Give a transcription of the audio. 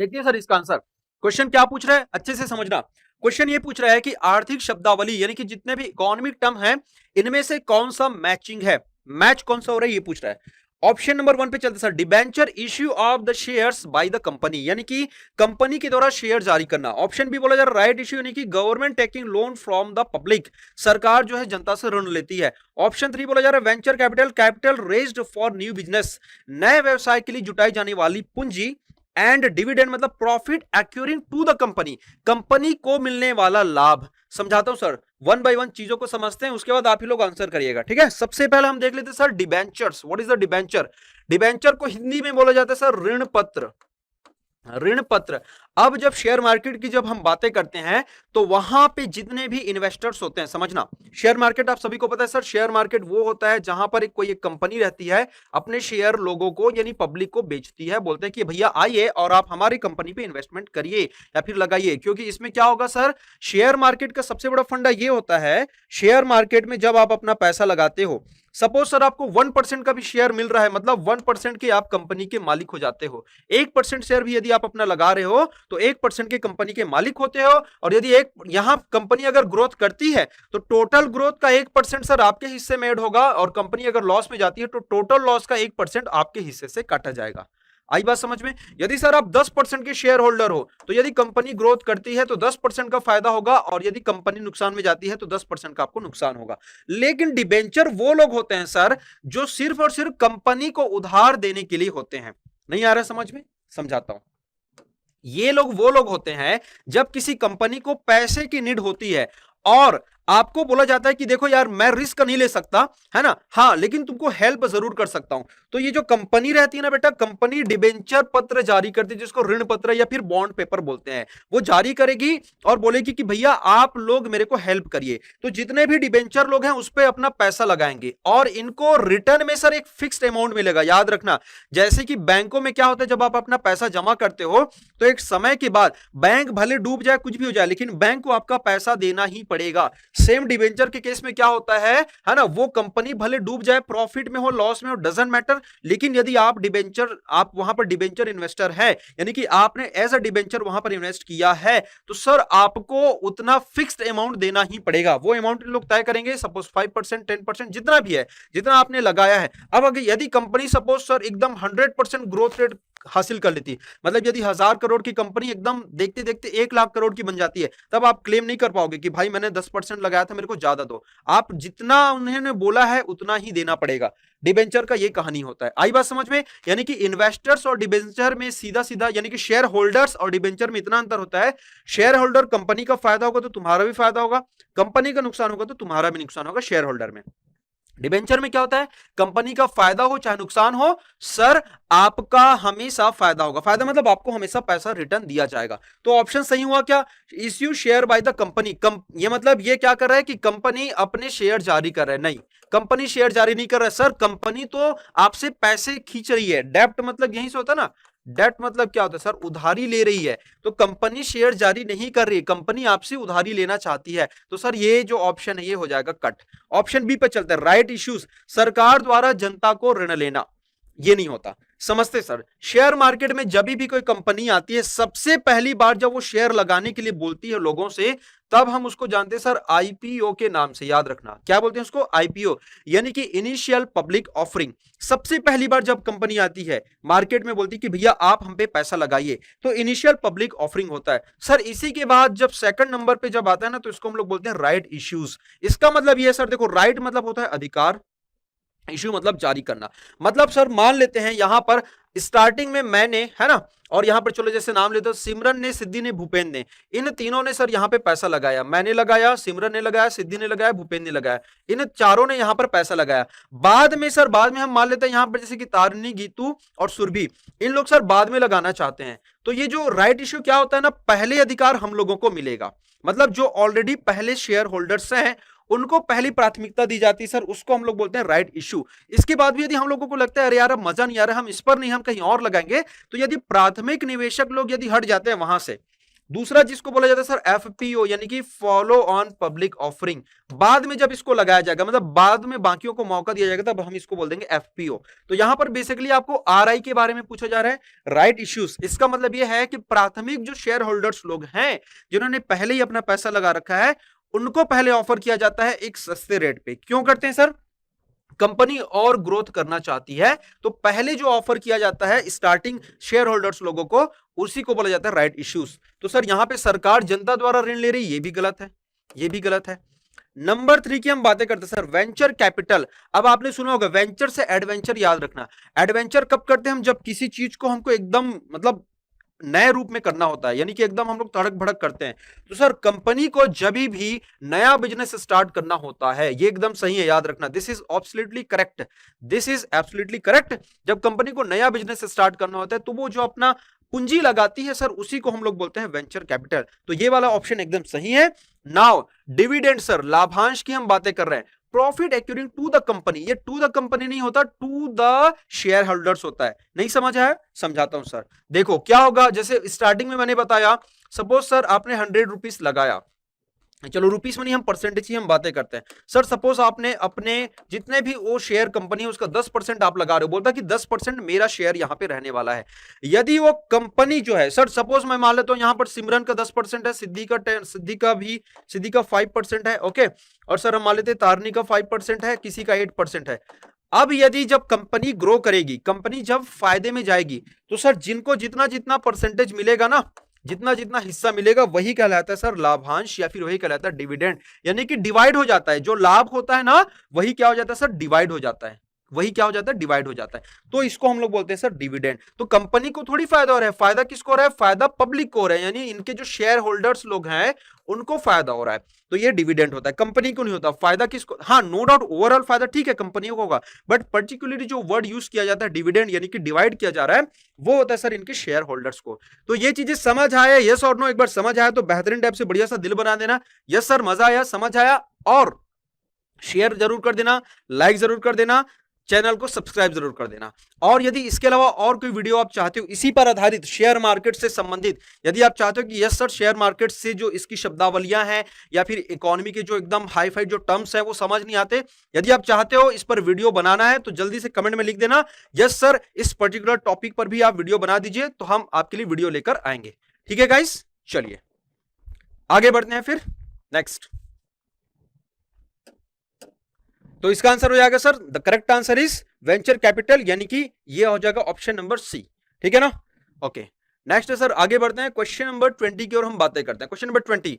देखिए सर इसका answer, question क्या पूछ रहा है अच्छे से समझना। क्वेश्चन ये पूछ रहा है कि आर्थिक शब्दावली यानी कि जितने भी इकोनॉमिक टर्म है इनमें से कौन सा मैचिंग है, मैच कौन सा हो रहा है ये पूछ रहा है। ऑप्शन नंबर 1 पे चलते sir, debenture issue of the shares by the company, यानी कि कंपनी के द्वारा शेयर जारी करना। ऑप्शन बी बोला जा रहा है राइट इश्यू यानी कि government taking loan from the public, सरकार जो है जनता से ऋण लेती है। ऑप्शन 3 बोला जा रहा है venture capital, capital raised for new business, नए व्यवसाय के लिए जुटाई जाने वाली पूंजी। एंड डिविडेंड मतलब profit accruing to the company, company को मिलने वाला लाभ। समझाता हूं सर, वन बाय वन चीजों को समझते हैं, उसके बाद आप ही लोग आंसर करिएगा, ठीक है। सबसे पहले हम देख लेते हैं sir debentures. What is the debenture? Debenture को हिंदी में बोला जाता है सर ऋण पत्र, ऋण पत्र। अब जब शेयर मार्केट की जब हम बातें करते हैं तो वहां पे जितने भी इन्वेस्टर्स होते हैं, समझना शेयर मार्केट आप सभी को पता है सर, शेयर मार्केट वो होता है जहां पर कोई एक कंपनी रहती है, अपने शेयर लोगों को यानी पब्लिक को बेचती है, बोलते हैं कि भैया आइए और आप हमारी कंपनी पे इन्वेस्टमेंट करिए या फिर लगाइए। क्योंकि इसमें क्या होगा सर, शेयर मार्केट का सबसे बड़ा फंडा ये होता है, शेयर मार्केट में जब आप अपना पैसा लगाते हो, सपोज सर आपको 1% का भी शेयर मिल रहा है, मतलब 1% के आप कंपनी के मालिक हो जाते हो। 1% शेयर भी यदि आप अपना लगा रहे हो तो 1% के कंपनी के मालिक होते हो। और यदि एक यहां कंपनी अगर ग्रोथ करती है तो टोटल ग्रोथ का 1% सर आपके हिस्से में ऐड होगा, और कंपनी अगर लॉस में जाती है तो टोटल लॉस का 1% आपके हिस्से से काटा जाएगा। आई बात समझ में? यदि सर आप 10% के शेयर होल्डर हो तो यदि कंपनी ग्रोथ करती है तो 10% का फायदा होगा, और यदि कंपनी नुकसान में जाती है तो 10% का आपको नुकसान होगा। लेकिन डिबेंचर वो लोग होते हैं सर जो सिर्फ और सिर्फ कंपनी को उधार देने के लिए होते हैं। नहीं आ रहा समझ में? समझाता हूं। ये लोग वो लोग होते हैं जब किसी कंपनी को पैसे की नीड होती है और आपको बोला जाता है कि देखो यार मैं रिस्क नहीं ले सकता है ना, हाँ लेकिन तुमको हेल्प जरूर कर सकता हूं। तो ये जो कंपनी रहती है ना बेटा, कंपनी डिबेंचर पत्र जारी करती है, जिसको ऋण पत्र या फिर बॉन्ड पेपर बोलते हैं, वो जारी करेगी और बोलेगी कि भैया आप लोग मेरे को हेल्प करिए। तो जितने भी डिबेंचर लोग हैं उस पर अपना पैसा लगाएंगे और इनको रिटर्न में सर एक फिक्स्ड अमाउंट मिलेगा। याद रखना, जैसे कि बैंकों में क्या होता है, जब आप अपना पैसा जमा करते हो तो एक समय के बाद बैंक भले डूब जाए कुछ भी हो जाए लेकिन बैंक को आपका पैसा देना ही पड़ेगा। सेम डिवेंचर के केस में क्या होता है ना, वो कंपनी भले डूब जाए, प्रॉफिट में हो लॉस में हो डजंट मैटर, लेकिन यदि आप डिवेंचर, आप वहां पर डिवेंचर इन्वेस्टर है, यानी कि आपने एज अ डिवेंचर वहां पर इन्वेस्ट किया है, तो सर आपको उतना फिक्स्ड अमाउंट देना ही पड़ेगा। वो अमाउंट लोग तय करेंगे, सपोज 5% 10% जितना भी है, जितना आपने लगाया है। अब अगर यदि कंपनी सपोज सर एकदम 100% ग्रोथ रेट हासिल कर लेती, मतलब यदि 1000 करोड़ की कंपनी एकदम देखते देखते 1 लाख करोड़ की बन जाती है, तब आप क्लेम नहीं कर पाओगे कि भाई मैंने 10% लगाया था मेरे को ज्यादा दो। आप जितना उन्होंने बोला है उतना ही देना पड़ेगा। डिबेंचर का ये कहानी होता है। आई बात समझ में? यानी कि इन्वेस्टर्स और डिबेंचर में सीधा सीधा, यानी कि शेयर होल्डर्स और डिबेंचर में इतना अंतर होता है, शेयर होल्डर कंपनी का फायदा होगा तो तुम्हारा भी फायदा होगा, कंपनी का नुकसान होगा तो तुम्हारा भी नुकसान होगा शेयर होल्डर में। डिबेंचर में क्या होता है, कंपनी का फायदा हो चाहे नुकसान हो, सर आपका हमेशा फायदा होगा। फायदा मतलब आपको हमेशा पैसा रिटर्न दिया जाएगा। तो ऑप्शन सही हुआ क्या? Issue share by the company. ये मतलब ये क्या कर रहा है कि कंपनी अपने शेयर जारी कर रहा है? नहीं, कंपनी शेयर जारी नहीं कर रहा है सर, कंपनी तो आपसे पैसे खींच रही है। डेप्ट मतलब यहीं से होता है ना, डेट मतलब क्या होता है सर, उधारी ले रही है। तो कंपनी शेयर जारी नहीं कर रही है, कंपनी आपसे उधारी लेना चाहती है। तो सर ये जो ऑप्शन है ये हो जाएगा कट। ऑप्शन बी पे चलते हैं, राइट इश्यूज, सरकार द्वारा जनता को ऋण लेना, ये नहीं होता। समझते सर, शेयर मार्केट में जब भी कोई कंपनी आती है, सबसे पहली बार जब वो शेयर लगाने के लिए बोलती है लोगों से, तब हम उसको जानते हैं सर आईपीओ के नाम से। याद रखना क्या बोलते हैं उसको, आईपीओ, यानी कि इनिशियल पब्लिक ऑफरिंग। सबसे पहली बार जब कंपनी आती है मार्केट में, बोलती है कि भैया आप हम पे पैसा लगाइए, तो इनिशियल पब्लिक ऑफरिंग होता है सर। इसी के बाद जब सेकंड नंबर पे जब आता है ना, तो इसको हम लोग बोलते हैं राइट इश्यूज। इसका मतलब ये सर देखो, राइट मतलब होता है अधिकार, इश्यू मतलब जारी करना। मतलब सर मान लेते हैं यहां पर स्टार्टिंग में मैंने, है ना, और यहां पर चलो जैसे नाम लेते हो, सिमरन ने, सिद्धि ने, भूपेंद्र ने, इन तीनों ने सर यहां पे पैसा लगाया। मैंने लगाया, सिमरन ने लगाया, सिद्धि ने लगाया, भूपेंद्र ने लगाया, इन चारों ने यहां पर पैसा लगाया। बाद में सर, बाद में हम मान लेते हैं यहां पर जैसे कि तारिणी, गीतू और सुरभि, इन लोग सर बाद में लगाना चाहते हैं। तो ये जो राइट इश्यू क्या होता है ना, पहले अधिकार हम लोगों को मिलेगा। मतलब जो ऑलरेडी पहले शेयर होल्डर्स हैं उनको पहली प्राथमिकता दी जाती है सर, उसको हम लोग बोलते हैं राइट इश्यू। इसके बाद भी यदि हम लोगों को लगता है अरे यार अब मजा नहीं आ रहा, हम इस पर नहीं, हम कहीं और लगाएंगे, तो यदि प्राथमिक निवेशक लोग यदि हट जाते हैं वहां से, दूसरा जिसको बोला जाता है सर एफपीओ, यानी कि फॉलो ऑन पब्लिक ऑफरिंग। बाद में जब इसको लगाया जाएगा, मतलब बाद में बाकियों को मौका दिया जाएगा, तब हम इसको बोल देंगे एफपीओ। तो यहां पर बेसिकली आपको आरआई के बारे में पूछा जा रहा है, राइट इश्यूज। इसका मतलब यह है कि प्राथमिक जो शेयर होल्डर्स लोग हैं, जिन्होंने पहले ही अपना पैसा लगा रखा है, उनको पहले ऑफर किया जाता है एक सस्ते रेट पे। क्यों करते हैं सर? कंपनी और ग्रोथ करना चाहती है, तो पहले जो ऑफर किया जाता है स्टार्टिंग शेयर होल्डर्स लोगों को, उसी को बोला जाता है राइट इश्यूज। तो सर यहां पे सरकार जनता द्वारा ऋण ले रही, ये भी गलत है, ये भी गलत है। नंबर 3 की हम बातें करते हैं सर वेंचर कैपिटल। अब आपने सुना होगा वेंचर से एडवेंचर याद रखना। एडवेंचर कब करते हैं हम? जब किसी चीज को हमको एकदम मतलब नए रूप में करना होता है, यानी कि एकदम हम लोग तड़क भड़क करते हैं। तो सर कंपनी को जब भी नया बिजनेस स्टार्ट करना होता है, ये एकदम सही है, याद रखना, this is absolutely correct, this is absolutely correct. जब कंपनी को नया बिजनेस स्टार्ट करना होता है, तो वो जो अपना पूंजी लगाती है सर, उसी को हम लोग बोलते हैं वेंचर कैपिटल। तो ये वाला ऑप्शन एकदम सही है। नाउ डिविडेंड सर, लाभांश की हम बातें कर रहे हैं। Profit accruing to the company, ये टू द कंपनी नहीं होता, टू द शेयर होल्डर्स होता है। नहीं समझ आया? समझाता हूं सर। देखो क्या होगा, जैसे स्टार्टिंग में मैंने बताया, सपोज सर आपने 100 रुपीज लगाया, चलो रुपीस में नहीं, हम परसेंटेज की हम बातें करते हैं। सर सपोज आपने अपने जितने भी वो शेयर कंपनी है उसका 10% आप लगा रहे हो, बोलता कि 10% मेरा शेयर यहां पे रहने वाला है। यदि वो कंपनी जो है, सर सपोज मैं मान लेता हूं यहां पर सिमरन का 10% है, सिद्धि का 5% है, ओके। और सर हम मान लेते हैं तारनी का 5% है, किसी का 8% है। अब यदि जब कंपनी ग्रो करेगी, कंपनी जब फायदे में जाएगी, तो सर जिनको जितना जितना परसेंटेज मिलेगा ना, जितना जितना हिस्सा मिलेगा, वही कहलाता है सर लाभांश, या फिर वही कहलाता है डिविडेंड। यानी कि डिवाइड हो जाता है, जो लाभ होता है ना, वही क्या हो जाता है सर? डिवाइड हो जाता है। वही क्या हो जाता है? डिवाइड हो जाता है। तो इसको हम लोग बोलते हैं सर डिविडेंड। तो कंपनी को थोड़ी फायदा हो रहा है, फायदा किसको हो रहा है? फायदा पब्लिक को हो रहा है, यानी इनके जो शेयर होल्डर्स लोग हैं उनको फायदा हो रहा है। तो ये डिविडेंड होता है, कंपनी को नहीं होता। फायदा किसको? हाँ नो डाउट ओवरऑल फायदा ठीक है कंपनियों को होगा, बट पर्टिकुलरली जो वर्ड यूज किया जाता है डिविडेंड, यानी कि डिवाइड किया जा रहा है, वो होता है सर इनके शेयर होल्डर्स को। तो ये चीजें समझ आया? यस और नो? एक बार समझ आया तो बेहतरीन टाइप से बढ़िया सा दिल बना देना, यस सर मजा आया, समझ आया, और शेयर जरूर कर देना, लाइक जरूर कर देना, चैनल को सब्सक्राइब जरूर कर देना। और यदि इसके अलावा और कोई वीडियो आप चाहते हो इसी पर आधारित, शेयर मार्केट से संबंधित, यदि आप चाहते हो कि यस सर शेयर मार्केट से जो इसकी शब्दावलियां हैं या फिर इकोनॉमी के जो एकदम हाई फाई जो टर्म्स हैं वो समझ नहीं आते, यदि आप चाहते हो इस पर वीडियो बनाना है, तो जल्दी से कमेंट में लिख देना यस सर इस पर्टिकुलर टॉपिक पर भी आप वीडियो बना दीजिए, तो हम आपके लिए वीडियो लेकर आएंगे। ठीक है गाइस, चलिए आगे बढ़ते हैं फिर नेक्स्ट। तो इसका आंसर हो जाएगा sir, the correct answer is venture capital, यानी कि ये हो जाएगा ऑप्शन नंबर सी। ठीक है ना? ओके नेक्स्ट है सर, आगे बढ़ते हैं क्वेश्चन नंबर 20 की ओर हम बातें करते हैं। Question number 20,